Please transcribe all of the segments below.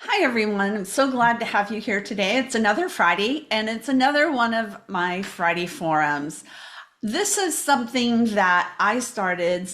Hi, everyone. I'm so glad to have you here today. It's another Friday, and it's another one of my Friday forums. This is something that I started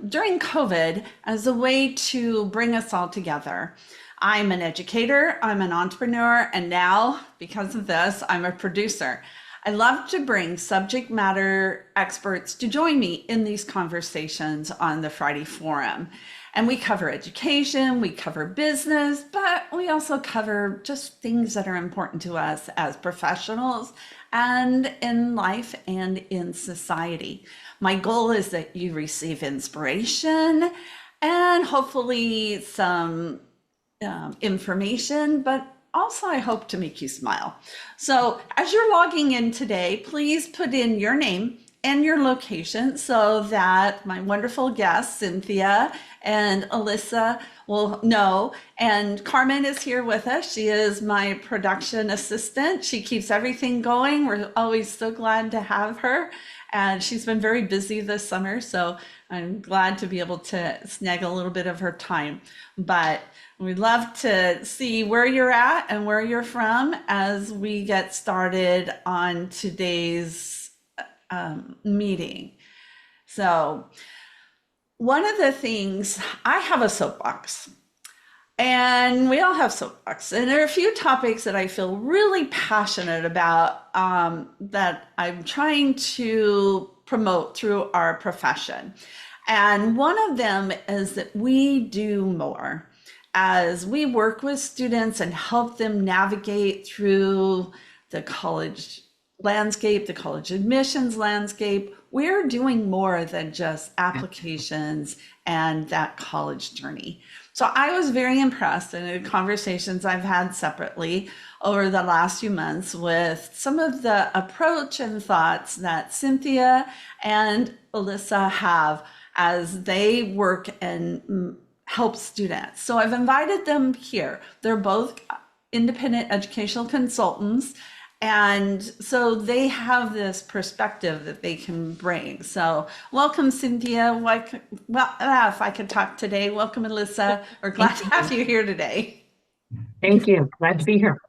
during COVID as a way to bring us all together. I'm an educator, I'm an entrepreneur, and now, because of this, I'm a producer. I love to bring subject matter experts to join me in these conversations on the Friday Forum. And we cover education, we cover business, but we also cover just things that are important to us as professionals and in life and in society. My goal is that you receive inspiration and hopefully some information, but also I hope to make you smile. So as you're logging in today, please put in your name and your location so that my wonderful guests, Cynthia and Elisa, will know. And Carmen is here with us. She is my production assistant. She keeps everything going. We're always so glad to have her. And she's been very busy this summer, so I'm glad to be able to snag a little bit of her time. But we'd love to see where you're at and where you're from as we get started on today's meeting. So, one of the things, I have a soapbox, and we all have soapbox. And there are a few topics that I feel really passionate about that I'm trying to promote through our profession. And one of them is that we do more as we work with students and help them navigate through the college landscape, the college admissions landscape. We're doing more than just applications and that college journey. So I was very impressed in the conversations I've had separately over the last few months with some of the approach and thoughts that Cynthia and Elisa have as they work and help students. So I've invited them here. They're both independent educational consultants. And so they have this perspective that they can bring. So welcome, Cynthia. If I could talk today, welcome, Elisa. We're glad Thank to have you. you here today. Thank you. Glad to be here.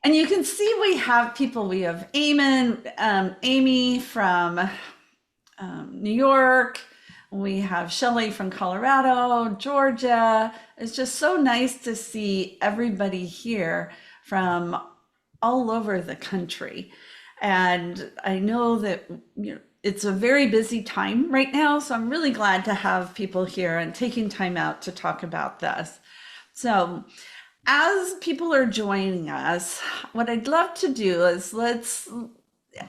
And you can see we have people. We have Amy from New York. We have Shelley from Colorado, Georgia. It's just so nice to see everybody here from all over the country. And I know that it's a very busy time right now, so I'm really glad to have people here and taking time out to talk about this. So, as people are joining us, what I'd love to do is let's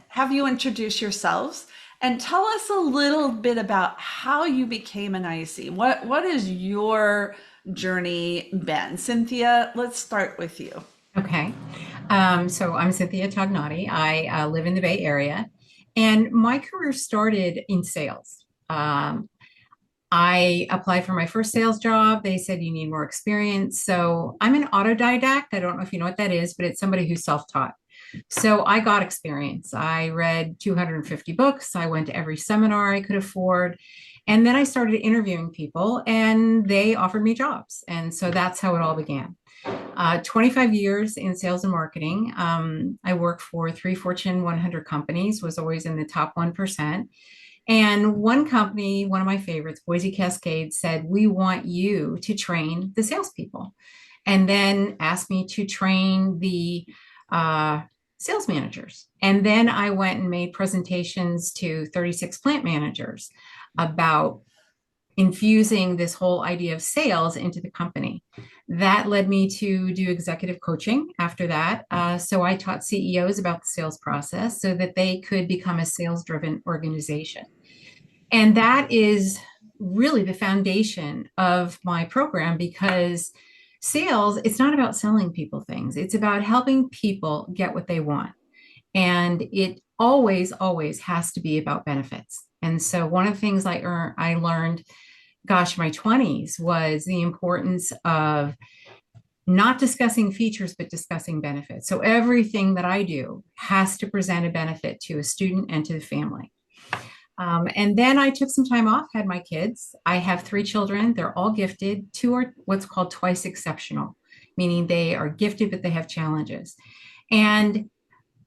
have you introduce yourselves and tell us a little bit about how you became an IC. What is your journey been? Cynthia, let's start with you. Okay. So I'm Cynthia Tognotti. I live in the Bay Area, and my career started in sales. I applied for my first sales job. They said you need more experience. So I'm an autodidact. I don't know if you know what that is, but it's somebody who's self-taught. So I got experience. I read 250 books. I went to every seminar I could afford. And then I started interviewing people and they offered me jobs. And so that's how it all began. 25 years in sales and marketing. I worked for three Fortune 100 companies, was always in the top 1%. And one company, one of my favorites, Boise Cascade, said, "We want you to train the salespeople." And then asked me to train the uh, sales managers. And then I went and made presentations to 36 plant managers about infusing this whole idea of sales into the company. That led me to do executive coaching after that. So I taught CEOs about the sales process so that they could become a sales driven organization. And that is really the foundation of my program because sales, it's not about selling people things, it's about helping people get what they want. And it always, always has to be about benefits. And so one of the things I learned, gosh, my 20s was the importance of not discussing features, but discussing benefits. So everything that I do has to present a benefit to a student and to the family. And then I took some time off, had my kids. I have three children. They're all gifted. Two are what's called twice exceptional. meaning they are gifted, but they have challenges. And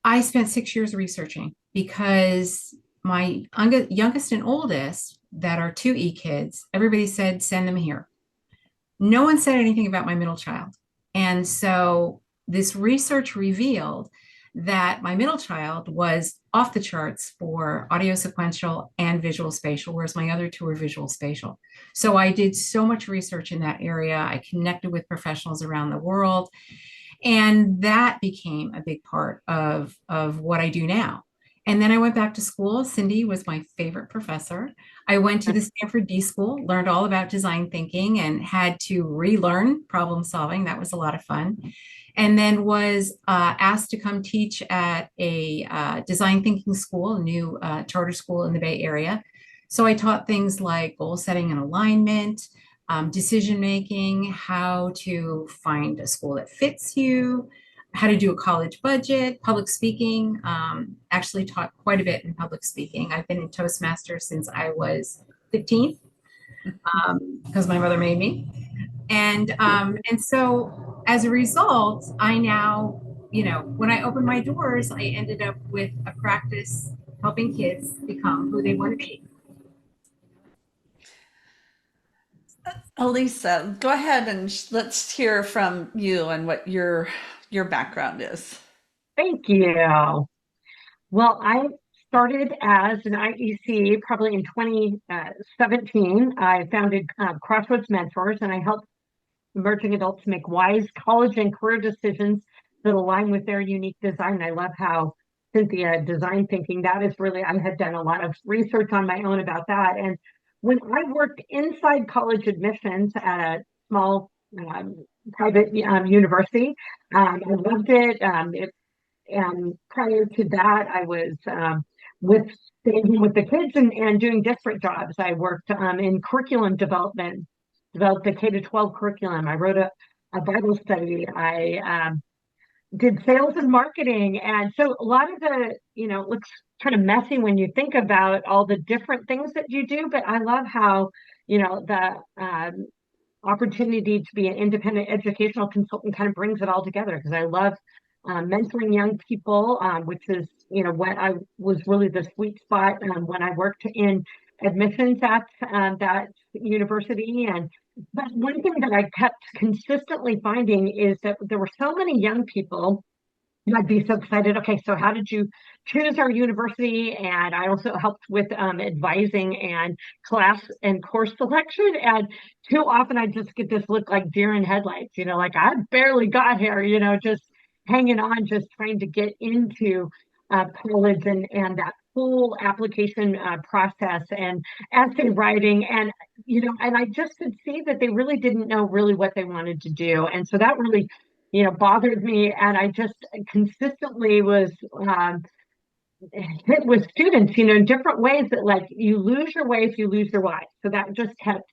I spent 6 years researching because my youngest and oldest, that are 2E kids, everybody said, send them here. No one said anything about my middle child. And so this research revealed that my middle child was off the charts for audio sequential and visual spatial, whereas my other two were visual spatial. So I did so much research in that area. I connected with professionals around the world. And that became a big part of what I do now. And then I went back to school. Cyndy was my favorite professor. I went to the Stanford D School, learned all about design thinking, and had to relearn problem solving. That was a lot of fun. And then was asked to come teach at a design thinking school, a new charter school in the Bay Area. So I taught things like goal setting and alignment, decision making, how to find a school that fits you, how to do a college budget, public speaking. Actually taught quite a bit in public speaking. I've been in Toastmasters since I was 15 because my mother made me. And so as a result, I now, when I opened my doors, I ended up with a practice helping kids become who they want to be. Elisa, go ahead and let's hear from you and what your background is. Thank you. Well, I started as an IEC probably in 2017. I founded Crossroads Mentors, and I help emerging adults make wise college and career decisions that align with their unique design. I love how Cynthia design thinking, that is really, I had done a lot of research on my own about that. And when I worked inside college admissions at a small private university, I loved it. And prior to that, I was with staying with the kids and doing different jobs. I worked in curriculum development, developed a K to 12 curriculum. I wrote a Bible study. I did sales and marketing. And so a lot of the, it looks kind of messy when you think about all the different things that you do, but I love how, the opportunity to be an independent educational consultant kind of brings it all together, because I love mentoring young people, which is, what I was really the sweet spot when I worked in admissions at that university. But one thing that I kept consistently finding is that there were so many young people. I'd be so excited. Okay, so how did you choose our university? And I also helped with advising and class and course selection. And too often I just get this look like deer in headlights, like I barely got here, just hanging on, just trying to get into college and that full application process and essay writing. And, and I just could see that they really didn't know really what they wanted to do. And so that really bothered me. And I just consistently was hit with students, in different ways that like you lose your way if you lose your why. So that just kept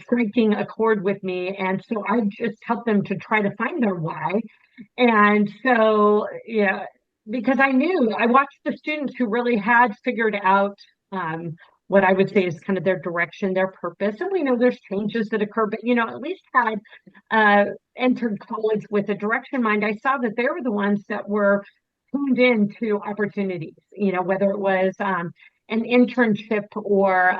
striking a chord with me. And so I just helped them to try to find their why. And so, because I knew I watched the students who really had figured out what I would say is kind of their direction, their purpose. And we know there's changes that occur, but, at least had entered college with a direction in mind. I saw that they were the ones that were tuned into opportunities, whether it was an internship or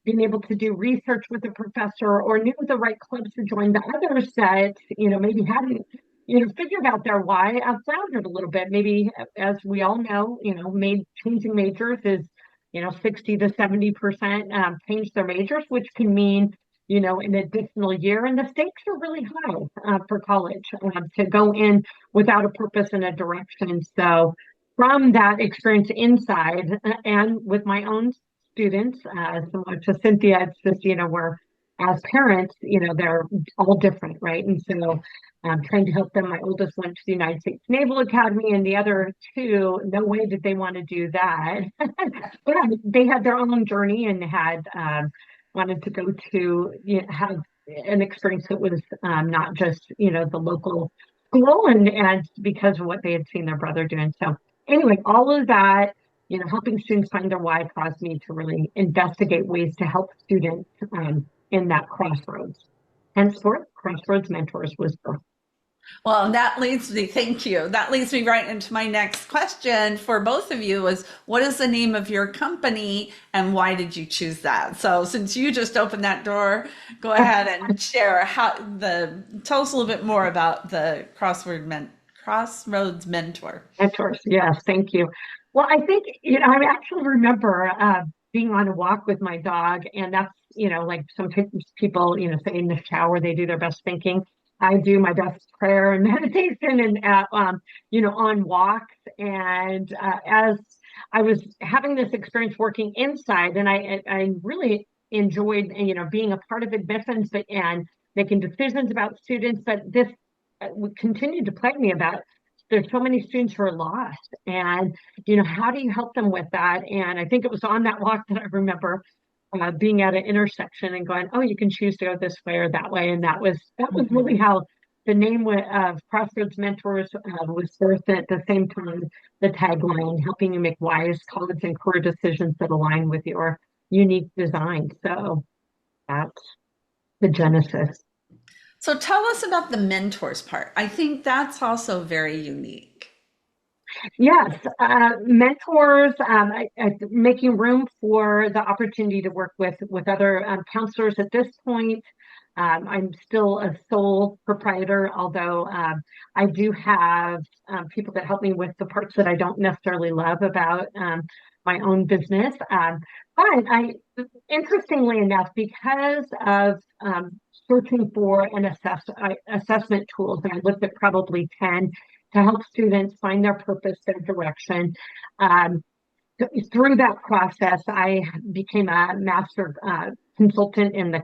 being able to do research with a professor or knew the right clubs to join. The others that, maybe hadn't figured out their why, floundered a little bit. Maybe, as we all know, changing majors is, 60 to 70% change their majors, which can mean, an additional year. And the stakes are really high for college to go in without a purpose and a direction. So from that experience inside and with my own students, similar to Cynthia, it's just, we're as parents, they're all different, right? And so I'm trying to help them. My oldest went to the United States Naval Academy, and the other two, no way did they want to do that. But they had their own journey and had wanted to go to have an experience that was not just, the local school, and because of what they had seen their brother doing. So anyway, all of that, helping students find their why caused me to really investigate ways to help students in that crossroads. Henceforth, Crossroads Mentors was born. Well, and that leads me, thank you. That leads me right into my next question for both of you is what is the name of your company and why did you choose that? So since you just opened that door, go ahead and share tell us a little bit more about the Crossroads Mentor. Mentors, yes, thank you. Well, I think, I actually remember being on a walk with my dog, and that's, like some people, say in the shower, they do their best thinking. I do my best prayer and meditation and, on walks. And as I was having this experience working inside, and I really enjoyed, being a part of admissions and making decisions about students, but this continued to plague me about there's so many students who are lost and how do you help them with that? And I think it was on that walk that I remember being at an intersection and going, oh, you can choose to go this way or that way. And that was really how the name of Crossroads Mentors was birthed. At the same time, the tagline, helping you make wise college and career decisions that align with your unique design. So that's the genesis. So tell us about the mentors part. I think that's also very unique. Yes, mentors, making room for the opportunity to work with other counselors. At this point, I'm still a sole proprietor, although I do have people that help me with the parts that I don't necessarily love about my own business. But interestingly enough, because of searching for an assessment tools, and I looked at probably 10 to help students find their purpose, their direction. Um, Through that process, I became a master consultant in the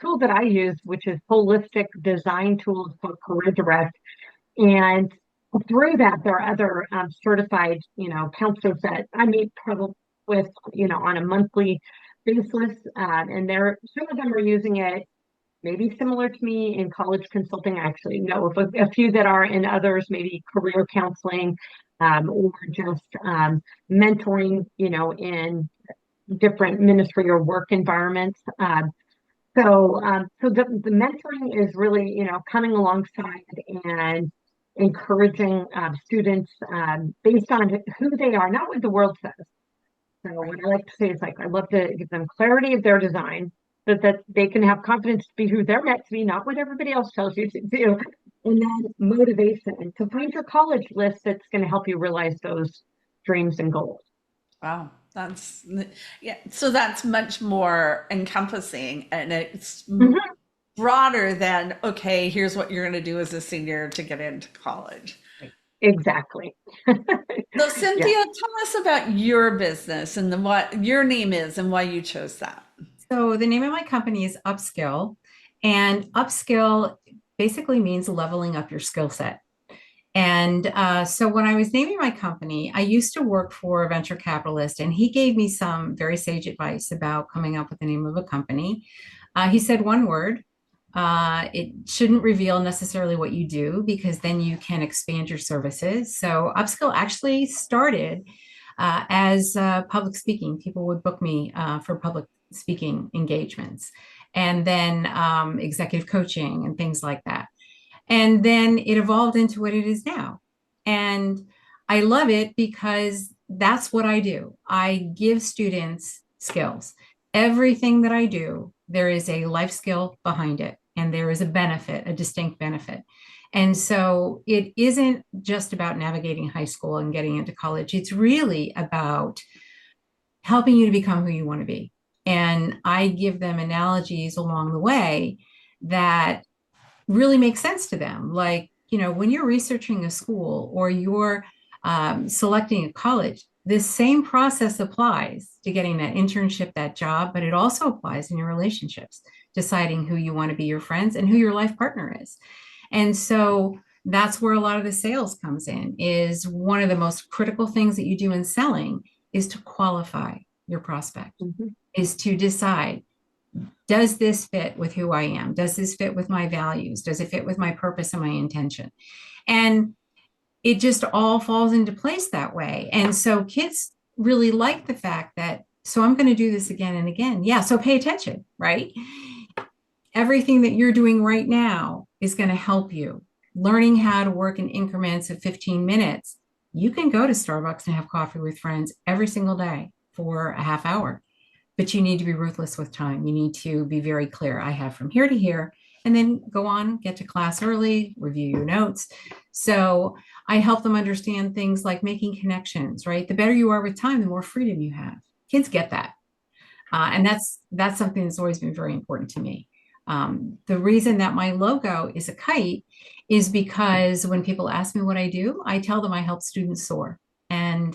tool that I use, which is Holistic Design Tools for Career Direct. And through that, there are other certified, counselors that I meet probably with, on a monthly basis. And some of them are using it maybe similar to me in college consulting. I actually know of a few that are, and others maybe career counseling or just mentoring, in different ministry or work environments. So the mentoring is really, coming alongside and encouraging students based on who they are, not what the world says. So what I like to say is I love to give them clarity of their design so that they can have confidence to be who they're meant to be, not what everybody else tells you to do. And then motivation to find your college list that's going to help you realize those dreams and goals. Wow, that's yeah. So that's much more encompassing and it's Mhm. broader than, okay, here's what you're going to do as a senior to get into college. Exactly. So Yeah. Cynthia, tell us about your business and what your name is and why you chose that. So the name of my company is UpSkill, and upskill basically means leveling up your skill set. And so when I was naming my company, I used to work for a venture capitalist, and he gave me some very sage advice about coming up with the name of a company. He said one word. It shouldn't reveal necessarily what you do because then you can expand your services. So Upskill actually started as public speaking. People would book me for public speaking engagements, and then executive coaching and things like that. And then it evolved into what it is now. And I love it because that's what I do. I give students skills. Everything that I do, there is a life skill behind it, and there is a benefit, a distinct benefit. And so it isn't just about navigating high school and getting into college. It's really about helping you to become who you want to be. And I give them analogies along the way that really make sense to them. Like, when you're researching a school or you're selecting a college, this same process applies to getting that internship, that job, but it also applies in your relationships, deciding who you want to be your friends and who your life partner is. And so that's where a lot of the sales comes in. Is one of the most critical things that you do in selling is to qualify your prospect, Mhm. is to decide, does this fit with who I am? Does this fit with my values? Does it fit with my purpose and my intention? And it just all falls into place that way. And so kids really like the fact that, so I'm going to do this again and again. Yeah. So pay attention, right? Everything that you're doing right now is going to help you learning how to work in increments of 15 minutes. You can go to Starbucks and have coffee with friends every single day for a half hour, but you need to be ruthless with time. You need to be very clear. I have from here to here, and then go on, get to class early, review your notes. So I help them understand things like making connections, right? The better you are with time, the more freedom you have. Kids get that. And that's something that's always been very important to me. The reason that my logo is a kite is because when people ask me what I do, I tell them I help students soar. And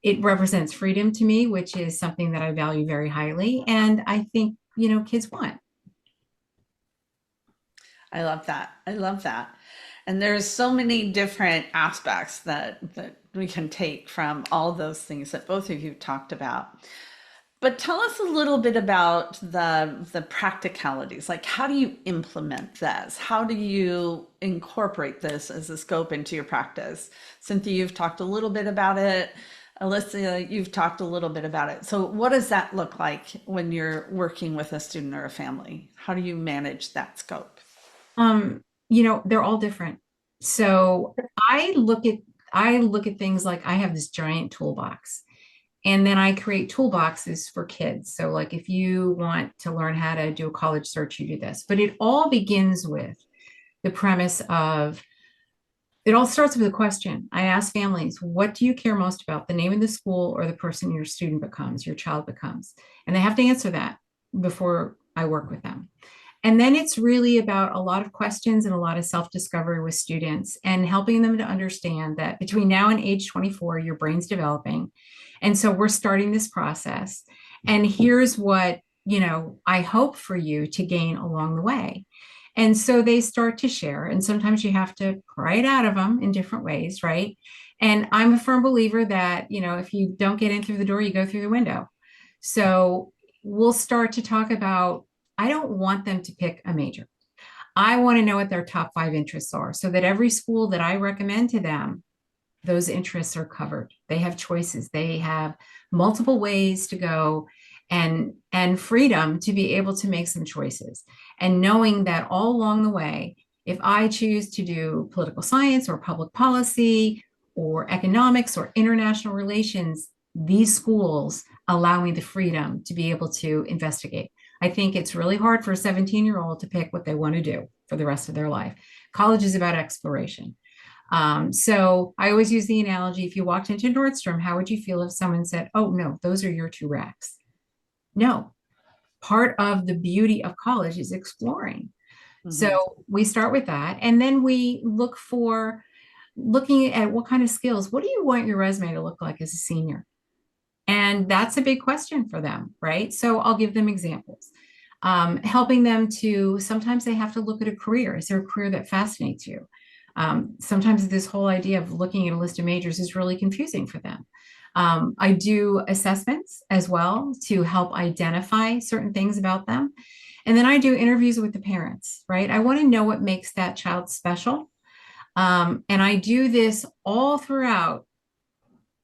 it represents freedom to me, which is something that I value very highly. And I think, kids want. I love that. I love that. And there's so many different aspects that we can take from all those things that both of you talked about. But tell us a little bit about the practicalities. Like, how do you implement this? How do you incorporate this as a scope into your practice? Cynthia, you've talked a little bit about it. Alyssa, you've talked a little bit about it. So what does that look like when you're working with a student or a family? How do you manage that scope? They're all different. So I look at things like I have this giant toolbox. And then I create toolboxes for kids. So, like, if you want to learn how to do a college search, you do this. But it all begins with the premise of it all starts with a question. I ask families, what do you care most about, the name of the school or the person your student becomes, your child becomes? And they have to answer that before I work with them. And then it's really about a lot of questions and a lot of self-discovery with students and helping them to understand that between now and age 24, your brain's developing. And so we're starting this process. And here's what, I hope for you to gain along the way. And so they start to share. And sometimes you have to pry it out of them in different ways, right? And I'm a firm believer that, if you don't get in through the door, you go through the window. So we'll start to talk about, I don't want them to pick a major. I want to know what their top 5 interests are so that every school that I recommend to them, those interests are covered. They have choices. They have multiple ways to go and freedom to be able to make some choices. And knowing that all along the way, if I choose to do political science or public policy or economics or international relations, these schools allow me the freedom to be able to investigate. I think it's really hard for a 17-year-old to pick what they want to do for the rest of their life. College is about exploration. So I always use the analogy, if you walked into Nordstrom, how would you feel if someone said, oh, no, those are your 2 racks? No, part of the beauty of college is exploring. Mm-hmm. So we start with that. And then we looking at what kind of skills, what do you want your resume to look like as a senior? And that's a big question for them, right? So I'll give them examples. Helping them to, sometimes they have to look at a career. Is there a career that fascinates you? Sometimes this whole idea of looking at a list of majors is really confusing for them. I do assessments as well to help identify certain things about them. And then I do interviews with the parents, right? I want to know what makes that child special. And I do this all throughout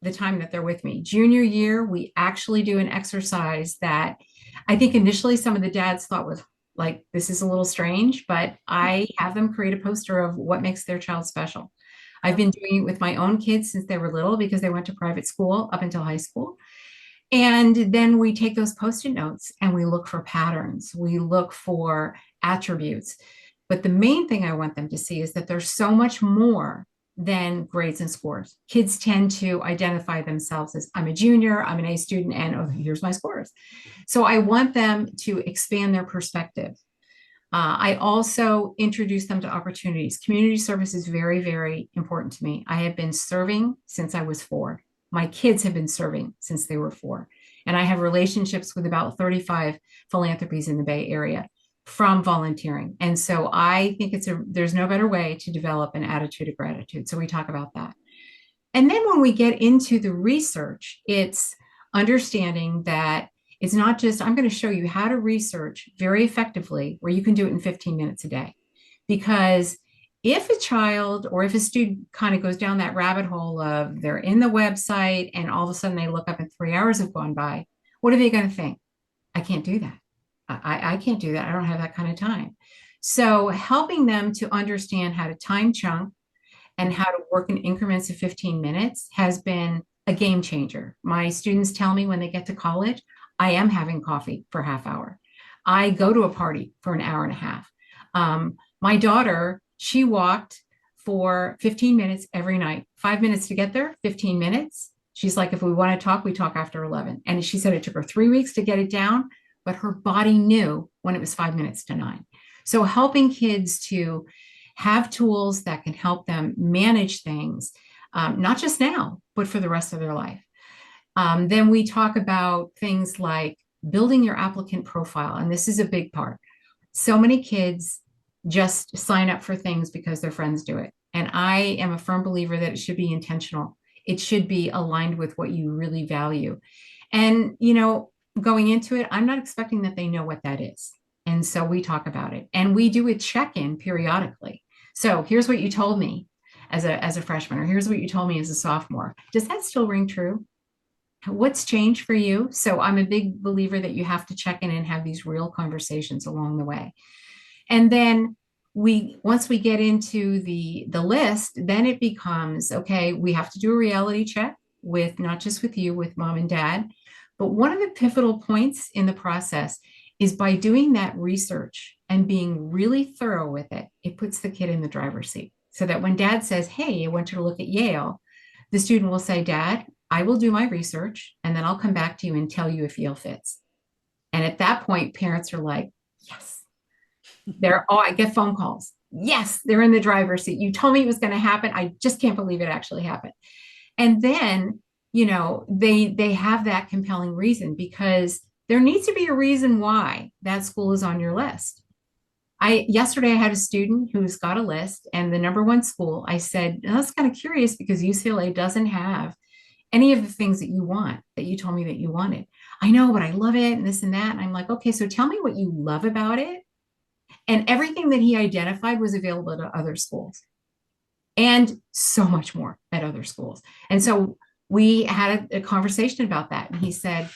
the time that they're with me. Junior year, we actually do an exercise that I think initially some of the dads thought was like, this is a little strange, but I have them create a poster of what makes their child special. I've been doing it with my own kids since they were little because they went to private school up until high school. And then we take those Post-it notes and we look for patterns. We look for attributes. But the main thing I want them to see is that there's so much more than grades and scores. Kids tend to identify themselves as, I'm a junior, I'm an A student, and oh, here's my scores. So I want them to expand their perspective. I also introduce them to opportunities. Community service is very, very important to me. I have been serving since I was 4. My kids have been serving since they were 4. And I have relationships with about 35 philanthropies in the Bay Area from volunteering. And so I think there's no better way to develop an attitude of gratitude. So we talk about that. And then when we get into the research, it's understanding that it's not just, I'm going to show you how to research very effectively where you can do it in 15 minutes a day. Because if a child or if a student kind of goes down that rabbit hole of they're in the website and all of a sudden they look up and 3 hours have gone by, what are they going to think? I can't do that. I can't do that. I don't have that kind of time. So helping them to understand how to time chunk and how to work in increments of 15 minutes has been a game changer. My students tell me when they get to college, I am having coffee for a half hour. I go to a party for an hour and a half. My daughter, she walked for 15 minutes every night, 5 minutes to get there, 15 minutes. She's like, if we want to talk, we talk after 11. And she said it took her 3 weeks to get it down, but her body knew when it was 5 minutes to 9. So helping kids to have tools that can help them manage things, not just now, but for the rest of their life. Then we talk about things like building your applicant profile. And this is a big part. So many kids just sign up for things because their friends do it. And I am a firm believer that it should be intentional. It should be aligned with what you really value. And, going into it, I'm not expecting that they know what that is. And so we talk about it and we do a check-in periodically. So here's what you told me as a freshman, or here's what you told me as a sophomore. Does that still ring true? What's changed for you? So I'm a big believer that you have to check in and have these real conversations along the way. And then once we get into the list, then it becomes, okay, we have to do a reality check with not just with you, with mom and dad. But one of the pivotal points in the process is by doing that research and being really thorough with it, it puts the kid in the driver's seat. So that when dad says, hey, I want you to look at Yale, the student will say, Dad, I will do my research and then I'll come back to you and tell you if Yale fits. And at that point, parents are like, yes. I get phone calls. Yes, they're in the driver's seat. You told me it was going to happen. I just can't believe it actually happened. And then, they have that compelling reason, because there needs to be a reason why that school is on your list. Yesterday I had a student who's got a list, and the number one school, I said, that's kind of curious because UCLA doesn't have any of the things that you want, that you told me that you wanted. I know, but I love it and this and that. And I'm like, okay, so tell me what you love about it. And everything that he identified was available to other schools and so much more at other schools. And so we had a conversation about that. And he said,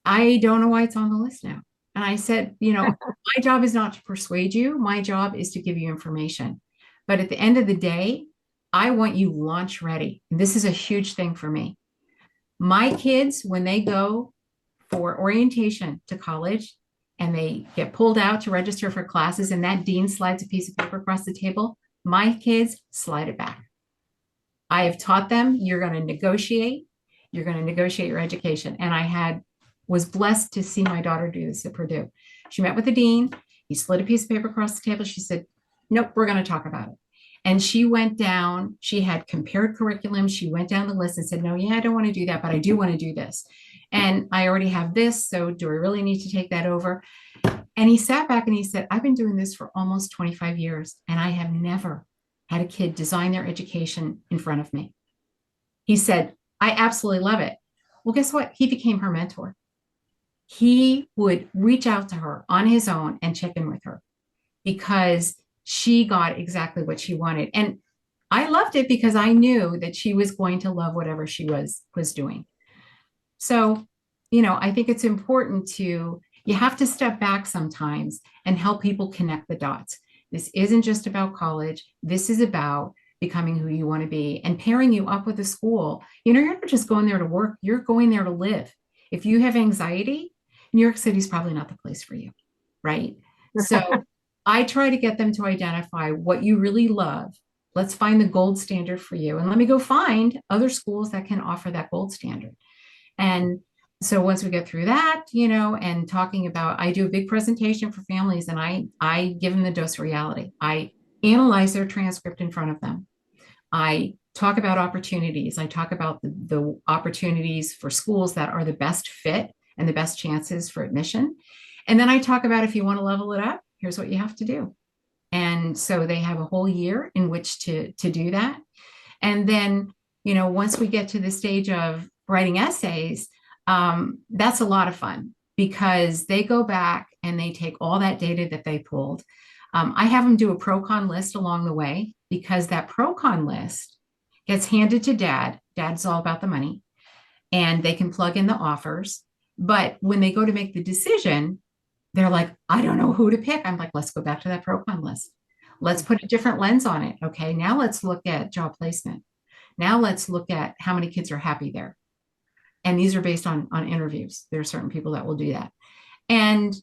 I don't know why it's on the list now. And I said, my job is not to persuade you. My job is to give you information. But at the end of the day, I want you launch ready. And this is a huge thing for me. My kids, when they go for orientation to college and they get pulled out to register for classes and that dean slides a piece of paper across the table, my kids slide it back. I have taught them you're going to negotiate your education. And I was blessed to see my daughter do this at Purdue. She met with the dean. He slid a piece of paper across the table. She said, nope, we're going to talk about it. And she went down, she had compared curriculum. She went down the list and said, no, I don't want to do that, but I do want to do this. And I already have this. So do I really need to take that over? And he sat back and he said, I've been doing this for almost 25 years and I have never had a kid design their education in front of me. He said, I absolutely love it. Well, guess what? He became her mentor. He would reach out to her on his own and check in with her because she got exactly what she wanted. And I loved it because I knew that she was going to love whatever she was doing. So, I think it's important you have to step back sometimes and help people connect the dots. This isn't just about college. This is about becoming who you want to be and pairing you up with a school. You're not just going there to work. You're going there to live. If you have anxiety, New York City is probably not the place for you, right? So I try to get them to identify what you really love. Let's find the gold standard for you. And let me go find other schools that can offer that gold standard. And so once we get through that, and talking about, I do a big presentation for families and I give them the dose of reality. I analyze their transcript in front of them. I talk about opportunities. I talk about the opportunities for schools that are the best fit and the best chances for admission. And then I talk about, if you want to level it up, here's what you have to do. And so they have a whole year in which to do that. And then, once we get to the stage of writing essays, that's a lot of fun because they go back and they take all that data that they pulled. I have them do a pro-con list along the way because that pro-con list gets handed to dad. Dad's all about the money and they can plug in the offers. But when they go to make the decision, They're like, I don't know who to pick. I'm like, let's go back to that pro-con list. Let's put a different lens on it. Okay. Now let's look at job placement. Now let's look at how many kids are happy there. And these are based on interviews. There are certain people that will do that. And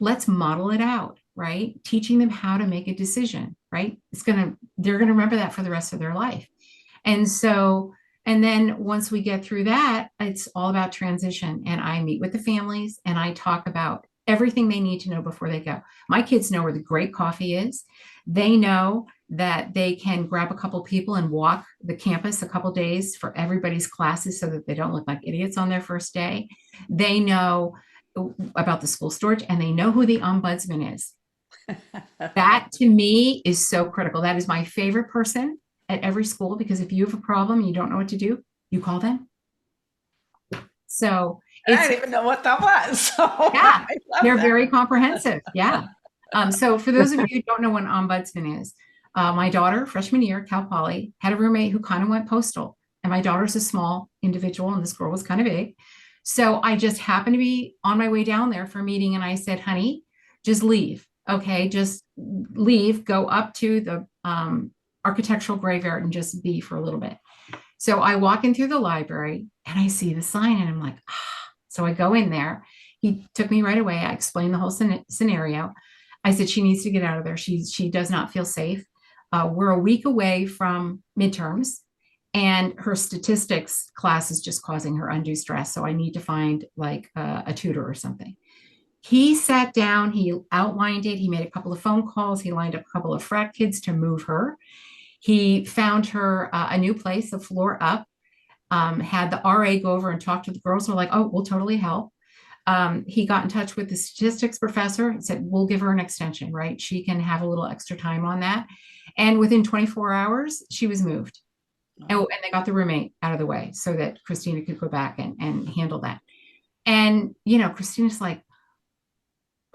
let's model it out, right? Teaching them how to make a decision, right? They're going to remember that for the rest of their life. And so, and then once we get through that, it's all about transition. And I meet with the families and I talk about everything they need to know before they go. My kids know where the great coffee is. They know that they can grab a couple people and walk the campus a couple days for everybody's classes so that they don't look like idiots on their first day. They know about the school storage and they know who the ombudsman is. That to me is so critical. That is my favorite person at every school, because if you have a problem and you don't know what to do, you call them. So I didn't even know what that was. So yeah, they're very comprehensive. Yeah. So for those of you who don't know what an ombudsman is, my daughter, freshman year, Cal Poly, had a roommate who kind of went postal. And my daughter's a small individual and this girl was kind of big. So I just happened to be on my way down there for a meeting. And I said, honey, just leave. Okay, just leave, go up to the architectural graveyard and just be for a little bit. So I walk in through the library and I see the sign and I'm like, ah. So I go in there. He took me right away. I explained the whole scenario. I said, she needs to get out of there. She does not feel safe. We're a week away from midterms and her statistics class is just causing her undue stress. So I need to find like a tutor or something. He sat down, he outlined it. He made a couple of phone calls. He lined up a couple of frat kids to move her. He found her a new place, a floor up, had the RA go over and talk to the girls. We're like, oh, we'll totally help. He got in touch with the statistics professor and said, we'll give her an extension, right? She can have a little extra time on that. And within 24 hours, she was moved. Oh, and they got the roommate out of the way so that Christina could go back and handle that. And, you know, Christina's like,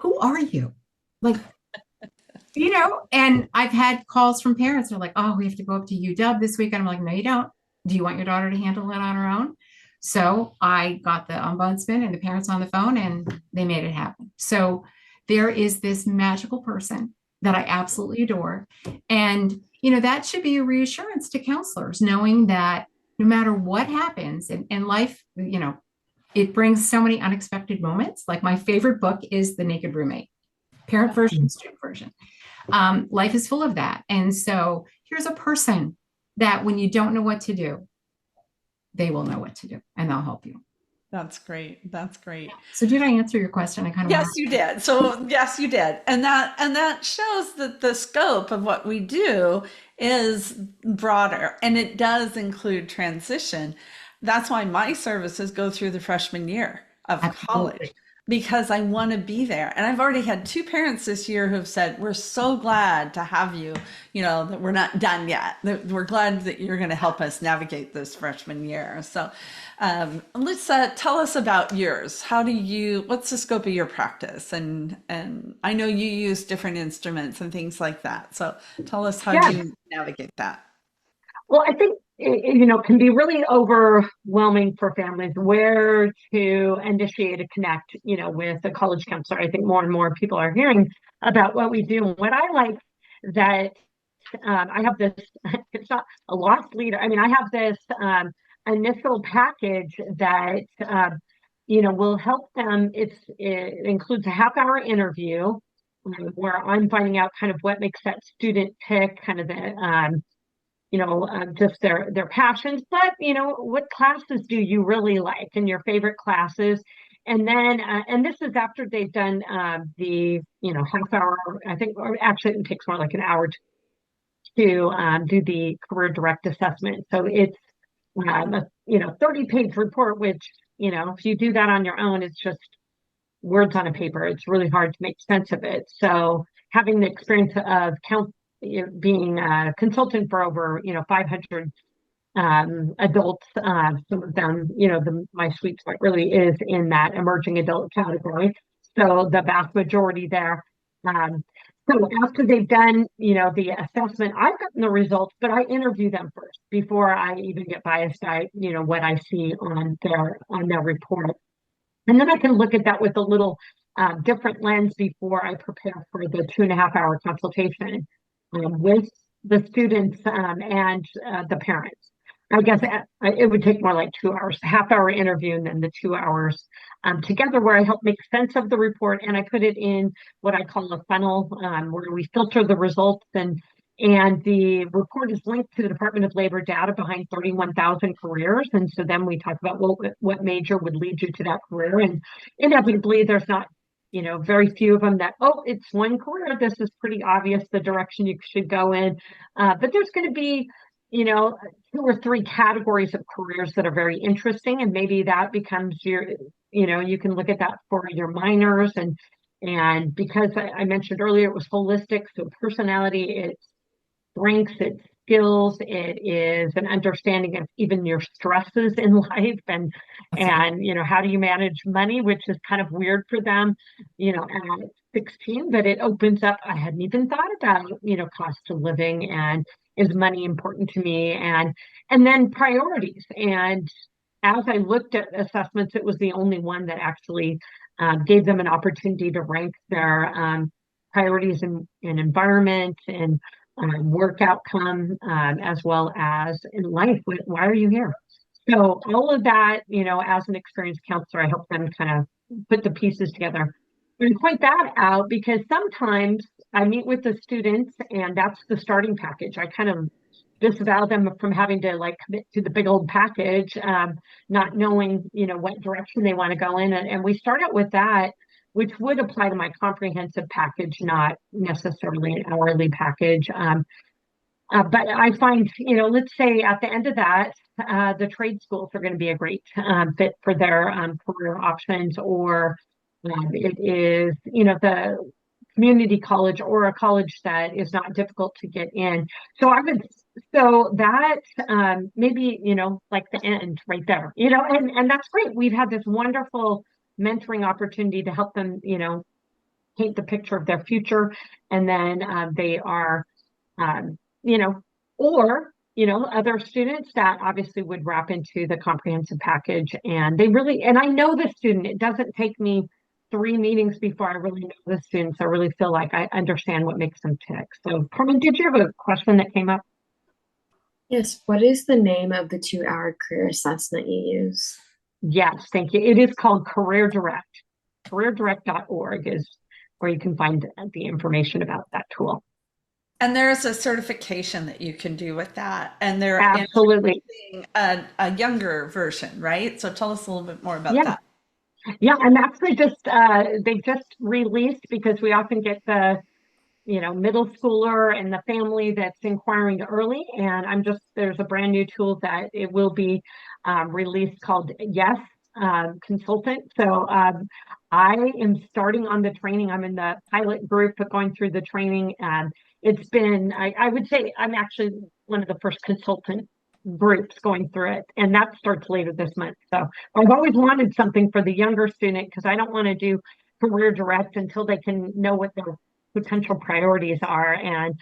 who are you? Like, you know, and I've had calls from parents. They're like, oh, we have to go up to UW this week. And I'm like, no, you don't. Do you want your daughter to handle it on her own? So I got the ombudsman and the parents on the phone and they made it happen. So there is this magical person that I absolutely adore. And, you know, that should be a reassurance to counselors, knowing that no matter what happens in life, you know, it brings so many unexpected moments. Like my favorite book is The Naked Roommate, parent version, student version. Life is full of that. And so here's a person that when you don't know what to do, they will know what to do and they'll help you. That's great. That's great. So did I answer your question? I kind of Yes, you did. So yes, you did. And that shows that the scope of what we do is broader and it does include transition. That's why my services go through the freshman year of college because I want to be there. And I've already had two parents this year who have said, we're so glad to have you, you know, that we're not done yet. That we're glad that you're going to help us navigate this freshman year. So, Elisa, tell us about yours. What's the scope of your practice? And I know you use different instruments and things like that. So tell us how you navigate that. Well, I think you know, can be really overwhelming for families where to initiate a connect, you know, with a college counselor. I think more and more people are hearing about what we do. What I like that I have this, it's not a lost leader. I mean, I have this initial package that, you know, will help them. It includes a half-hour interview where I'm finding out kind of what makes that student tick, kind of the, you know, just their passions, but, you know, what classes do you really like and your favorite classes? And then, and this is after they've done the, you know, half hour, I think, or actually it takes more like an hour to do the career direct assessment. So it's, a, you know, 30-page report, which, you know, if you do that on your own, it's just words on a paper. It's really hard to make sense of it. So having the experience of being a consultant for over, you know, 500 adults, some of them, you know, my sweet spot really is in that emerging adult category. So the vast majority there. So after they've done, you know, the assessment, I've gotten the results, but I interview them first before I even get biased by, you know, what I see on their report. And then I can look at that with a little different lens before I prepare for the 2.5 hour consultation with the students and the parents. I guess it would take more like 2 hours, half-hour interview, and then the 2 hours together where I help make sense of the report and I put it in what I call a funnel where we filter the results and the report is linked to the Department of Labor data behind 31,000 careers. And so then we talk about what major would lead you to that career. And inevitably, there's not, very few of them that, oh, it's one career. This is pretty obvious the direction you should go in. But there's going to be, 2 or 3 categories of careers that are very interesting. And maybe that becomes you can look at that for your minors. And because I mentioned earlier, it was holistic. So personality, it's strengths, it's skills, it is an understanding of even your stresses in life and how do you manage money, which is kind of weird for them, at 16, but it opens up. I hadn't even thought about, cost of living and is money important to me and then priorities. And as I looked at assessments, it was the only one that actually gave them an opportunity to rank their priorities in environment and work outcome, as well as in life. Why are you here? So all of that, as an experienced counselor, I help them kind of put the pieces together and point that out because sometimes I meet with the students and that's the starting package. I kind of disavow them from having to commit to the big old package, not knowing, what direction they want to go in. And we start out with that, which would apply to my comprehensive package, not necessarily an hourly package. But I find, let's say at the end of that, the trade schools are going to be a great fit for their career options, or it is, the community college or a college that is not difficult to get in. So that maybe, like the end right there, and that's great. We've had this wonderful mentoring opportunity to help them, paint the picture of their future. And then they are, or, other students that obviously would wrap into the comprehensive package. And and I know the student, it doesn't take me 3 meetings before I really know the students. I really feel like I understand what makes them tick. So Carmen, did you have a question that came up? Yes. What is the name of the 2-hour career assessment you use? Yes, thank you. It is called Career Direct. CareerDirect.org is where you can find the information about that tool. And there's a certification that you can do with that. And they're absolutely a younger version, right? So tell us a little bit more about that. Yeah, I'm actually they just released because we often get the middle schooler and the family that's inquiring early. And there's a brand new tool that it will be released called Yes Consultant. So I am starting on the training. I'm in the pilot group going through the training. And it's been, I would say I'm actually one of the first consultant groups going through it. And that starts later this month. So I've always wanted something for the younger student because I don't want to do Career Direct until they can know what their potential priorities are. And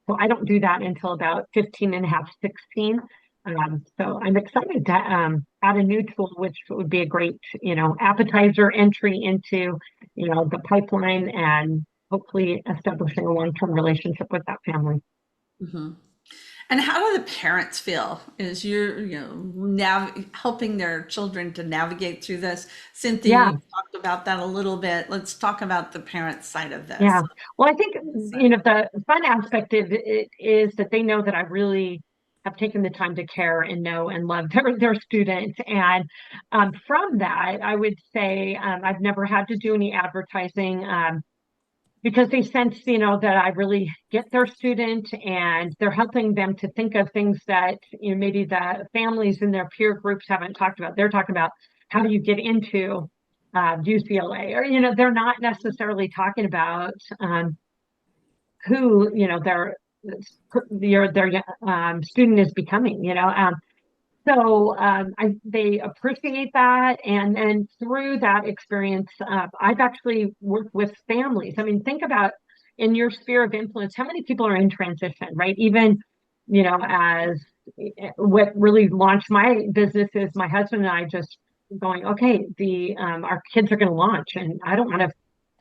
so I don't do that until about 15 and a half, 16. So I'm excited to add a new tool, which would be a great, appetizer entry into, the pipeline and hopefully establishing a long-term relationship with that family. Mm-hmm. And how do the parents feel as you're, helping their children to navigate through this? Cynthia, you talked about that a little bit. Let's talk about the parent side of this. Yeah. Well, I think, the fun aspect of it is that they know that I really have taken the time to care and know and love their students. And from that, I would say I've never had to do any advertising. Because they sense, that I really get their student and they're helping them to think of things that, maybe the families in their peer groups haven't talked about. They're talking about how do you get into UCLA, or, they're not necessarily talking about who, their student is becoming, So they appreciate that. And through that experience, I've actually worked with families. I mean, think about in your sphere of influence, how many people are in transition, right? Even, as what really launched my business is my husband and I just going, okay, our kids are going to launch and I don't want to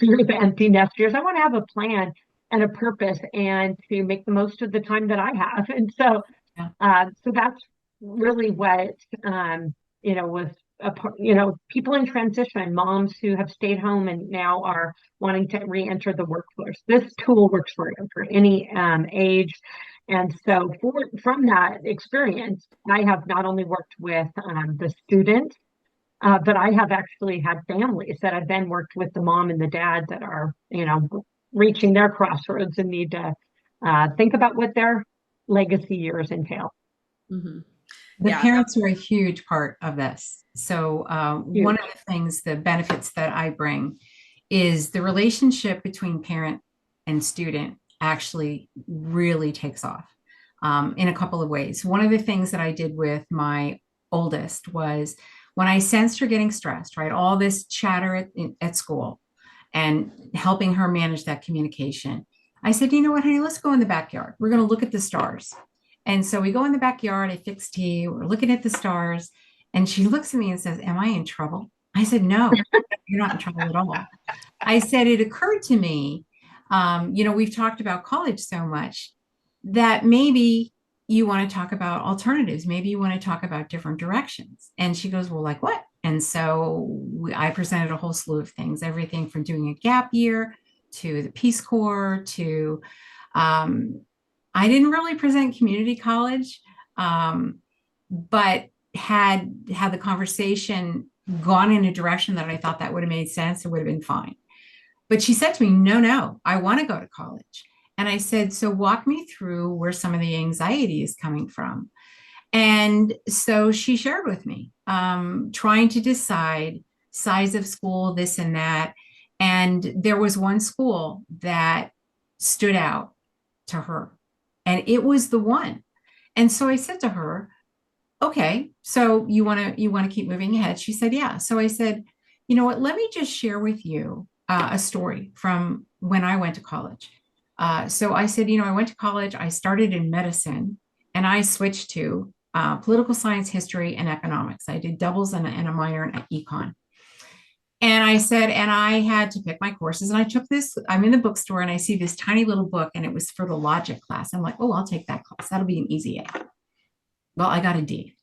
through the empty nest years. I want to have a plan and a purpose and to make the most of the time that I have. And so, Yeah. so that's really what, was a part, people in transition, moms who have stayed home and now are wanting to re-enter the workforce. This tool works for any age. And so from that experience, I have not only worked with the student, but I have actually had families that have then worked with the mom and the dad that are, reaching their crossroads and need to think about what their legacy years entail. Mhm. The Yeah. parents are a huge part of this. So, one Huge. of the things, the benefits that I bring is the relationship between parent and student actually really takes off in a couple of ways. One of the things that I did with my oldest was when I sensed her getting stressed, right? All this chatter at school and helping her manage that communication. I said, you know what, honey, let's go in the backyard. We're going to look at the stars. And so we go in the backyard, I fix tea, we're looking at the stars. And she looks at me and says, am I in trouble? I said, no, you're not in trouble at all. I said, it occurred to me, we've talked about college so much that maybe you want to talk about alternatives. Maybe you want to talk about different directions. And she goes, well, like what? And so I presented a whole slew of things, everything from doing a gap year to the Peace Corps to, I didn't really present community college, but had the conversation gone in a direction that I thought that would have made sense, it would have been fine. But she said to me, no, I want to go to college. And I said, so walk me through where some of the anxiety is coming from. And so she shared with me, trying to decide size of school, this and that. And there was one school that stood out to her, and it was the one. And so I said to her, okay, so you want to keep moving ahead? She said, yeah. So I said, you know what, let me just share with you a story from when I went to college. So I said, I went to college, I started in medicine, and I switched to political science, history, and economics. I did doubles and a minor in econ. And I said, and I had to pick my courses. And I took this, I'm in the bookstore and I see this tiny little book, and it was for the logic class. I'm like, oh, I'll take that class. That'll be an easy A. Well, I got a D.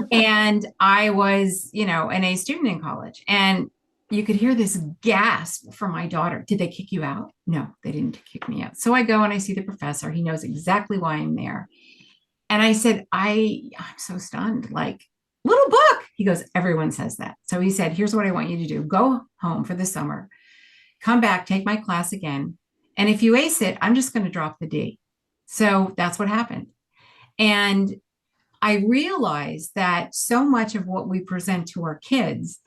And I was, an A student in college. And you could hear this gasp from my daughter. Did they kick you out? No, they didn't kick me out. So I go and I see the professor. He knows exactly why I'm there. And I said, I'm so stunned. Like, little book. He goes, everyone says that. So he said, here's what I want you to do. Go home for the summer, come back, take my class again. And if you ace it, I'm just going to drop the D. So that's what happened. And I realized that so much of what we present to our kids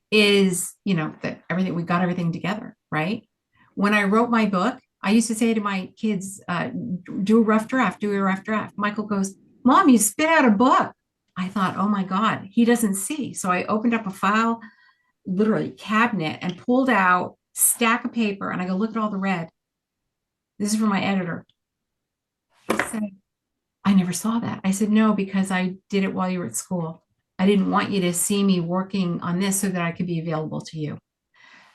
is, that we got everything together, right? When I wrote my book, I used to say to my kids, do a rough draft. Michael goes, Mom, you spit out a book. I thought, oh my God, he doesn't see. So I opened up a file, literally cabinet, and pulled out stack of paper. And I go, look at all the red. This is from my editor. He said, I never saw that. I said, no, because I did it while you were at school. I didn't want you to see me working on this so that I could be available to you.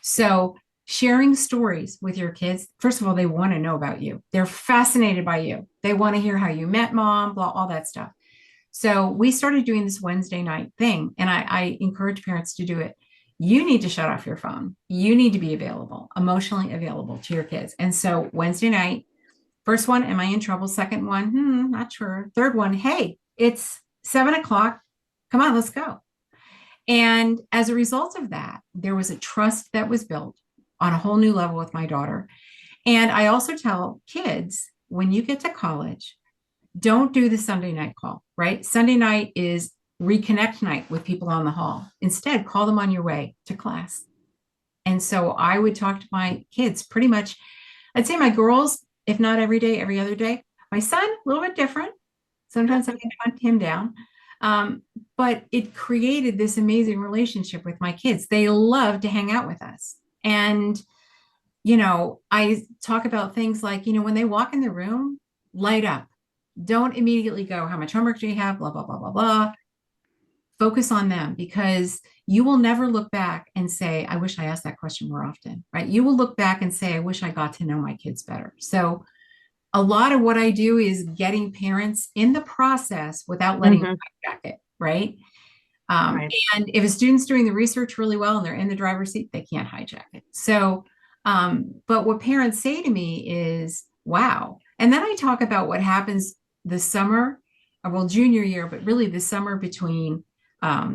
So sharing stories with your kids, first of all, they want to know about you. They're fascinated by you. They want to hear how you met mom, blah, all that stuff. So we started doing this Wednesday night thing, and I encourage parents to do it. You need to shut off your phone. You need to be available, emotionally available to your kids. And so Wednesday night, first one, am I in trouble? Second one, not sure. Third one, hey, it's 7:00. Come on, let's go. And as a result of that, there was a trust that was built on a whole new level with my daughter. And I also tell kids, when you get to college, don't do the Sunday night call, right? Sunday night is reconnect night with people on the hall. Instead, call them on your way to class. And so I would talk to my kids pretty much, I'd say my girls, if not every day, every other day. My son, a little bit different. Sometimes I can hunt him down. But it created this amazing relationship with my kids. They love to hang out with us. And, I talk about things like, when they walk in the room, light up. Don't immediately go, how much homework do you have? Blah, blah, blah, blah, blah. Focus on them, because you will never look back and say, I wish I asked that question more often, right? You will look back and say, I wish I got to know my kids better. So a lot of what I do is getting parents in the process without letting them hijack it, right? Right. And if a student's doing the research really well and they're in the driver's seat, they can't hijack it. So, but what parents say to me is, wow. And then I talk about what happens this summer, well, junior year, but really the summer between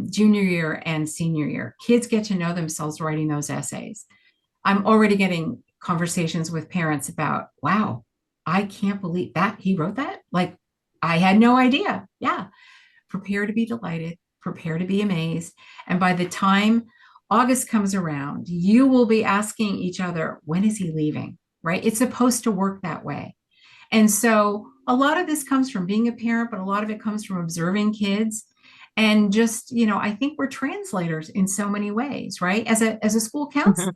junior year and senior year. Kids get to know themselves writing those essays. I'm already getting conversations with parents about, wow, I can't believe that he wrote that. Like, I had no idea. Yeah. Prepare to be delighted, prepare to be amazed. And by the time August comes around, you will be asking each other, when is he leaving? Right? It's supposed to work that way. And so a lot of this comes from being a parent, but a lot of it comes from observing kids. And just, I think we're translators in so many ways, right? As a school counselor,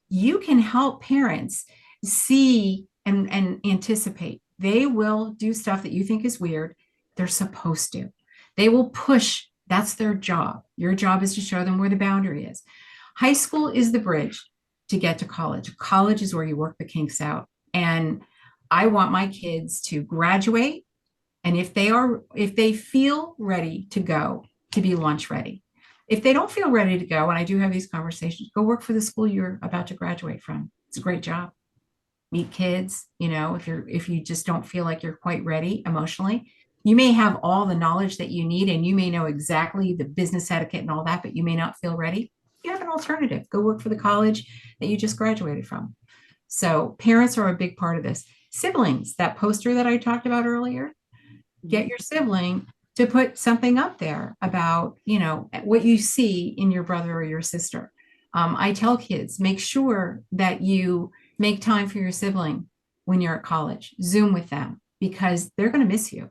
you can help parents see and anticipate. They will do stuff that you think is weird. They're supposed to. They will push. That's their job. Your job is to show them where the boundary is. High school is the bridge to get to college. College is where you work the kinks out. And I want my kids to graduate. And if they feel ready to go, to be launch ready. If they don't feel ready to go, and I do have these conversations, go work for the school you're about to graduate from. It's a great job. Meet kids, if you just don't feel like you're quite ready emotionally. You may have all the knowledge that you need, and you may know exactly the business etiquette and all that, but you may not feel ready. You have an alternative. Go work for the college that you just graduated from. So parents are a big part of this. Siblings, that poster that I talked about earlier, get your sibling to put something up there about, what you see in your brother or your sister. I tell kids, make sure that you make time for your sibling when you're at college. Zoom with them, because they're going to miss you.